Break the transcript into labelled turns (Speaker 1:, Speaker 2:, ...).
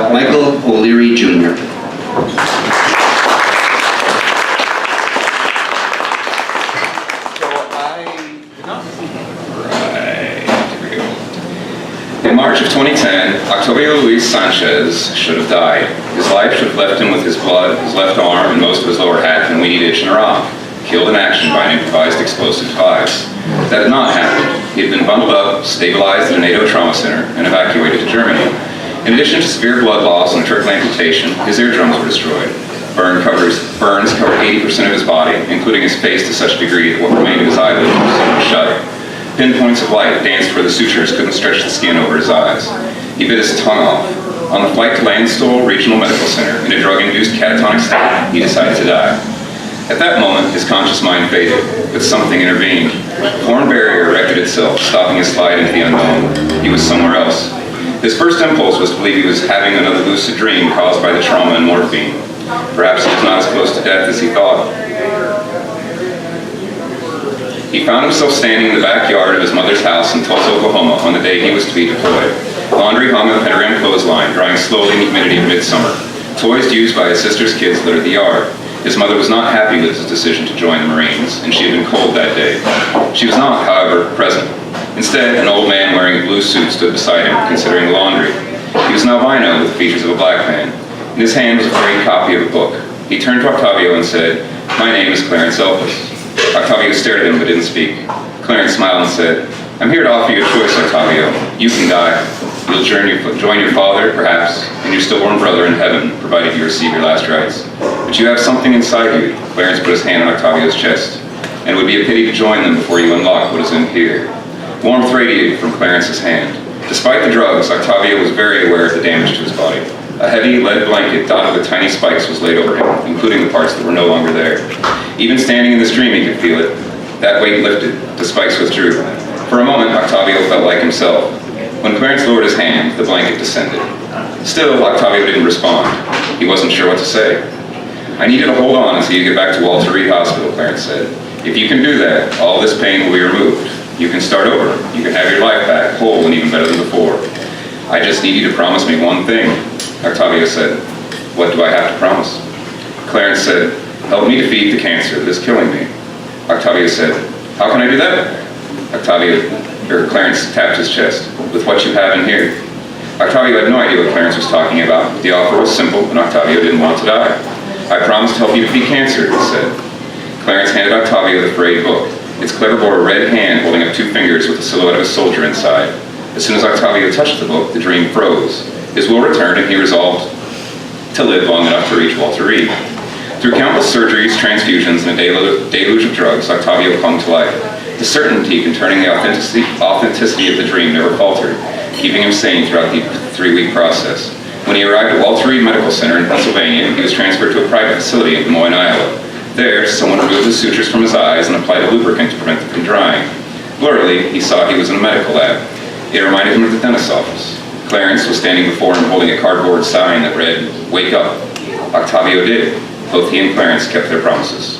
Speaker 1: Michael O'Leary Jr.
Speaker 2: In March of 2010, Octavio Luis Sanchez should have died. His life should have left him with his blood, his left arm, and most of his lower half in a weedy ditch in Iraq, killed in action by an improvised explosive device. That had not happened. He had been bundled up, stabilized in a NATO trauma center, and evacuated to Germany. In addition to severe blood loss and a triple amputation, his eardrums were destroyed. Burns covered 80% of his body, including his face to such a degree that what remained of his eyelids was sewn shut. Pinpoints of light danced where the sutures couldn't stretch the skin over his eyes. He bit his tongue off. On the flight to Landstuhl Regional Medical Center, in a drug-induced catatonic state, he decided to die. At that moment, his conscious mind faded, but something intervened. A foreign barrier erected itself, stopping his slide into the unknown. He was somewhere else. His first impulse was to believe he was having another lucid dream caused by the trauma and morphine. Perhaps he was not as close to death as he thought. He found himself standing in the backyard of his mother's house in Tulsa, Oklahoma on the day he was to be deployed. Laundry hung on the pentagram clothesline, drying slowly in the humidity of midsummer. Toys used by his sister's kids littered the yard. His mother was not happy with his decision to join the Marines, and she had been cold that day. She was not, however, present. Instead, an old man wearing a blue suit stood beside him, considering the laundry. He was an albino with the features of a black man. In his hand was a frayed copy of a book. He turned to Octavio and said, "My name is Clarence Elpis." Octavio stared at him but didn't speak. Clarence smiled and said, "I'm here to offer you a choice, Octavio. You can die. You'll join your father, perhaps, and your stillborn brother in heaven, provided you receive your last rites. But you have something inside you." Clarence put his hand on Octavio's chest. "And it would be a pity to join them before you unlock what is in here." Warmth radiated from Clarence's hand. Despite the drugs, Octavio was very aware of the damage to his body. A heavy lead blanket dotted with tiny spikes was laid over him, including the parts that were no longer there. Even standing in the stream, he could feel it. That weight lifted. The spikes withdrew. For a moment, Octavio felt like himself. When Clarence lowered his hand, the blanket descended. Still, Octavio didn't respond. He wasn't sure what to say. "I need you to hold on until you get back to Walter Reed Hospital," Clarence said. "If you can do that, all this pain will be removed. You can start over. You can have your life back, whole and even better than before. I just need you to promise me one thing." Octavio said, "What do I have to promise?" Clarence said, "Help me defeat the cancer that is killing me." Octavio said, "How can I do that?" Clarence tapped his chest. "With what you have in here." Octavio had no idea what Clarence was talking about, but the offer was simple and Octavio didn't want to die. "I promise to help you defeat cancer," he said. Clarence handed Octavio the frayed book. Its clever bore a red hand holding up 2 fingers with the silhouette of a soldier inside. As soon as Octavio touched the book, the dream froze. His will returned and he resolved to live long enough to reach Walter Reed. Through countless surgeries, transfusions, and a deluge of drugs, Octavio clung to life. The certainty concerning the authenticity of the dream never faltered, keeping him sane throughout the 3-week process. When he arrived at Walter Reed Medical Center in Pennsylvania, he was transferred to a private facility in Des Moines, Iowa. There, someone removed the sutures from his eyes and applied a lubricant to prevent them from drying. Blurrily, he saw he was in a medical lab. It reminded him of the dentist's office. Clarence was standing before him holding a cardboard sign that read, "Wake up." Octavio did. Both he and Clarence kept their promises.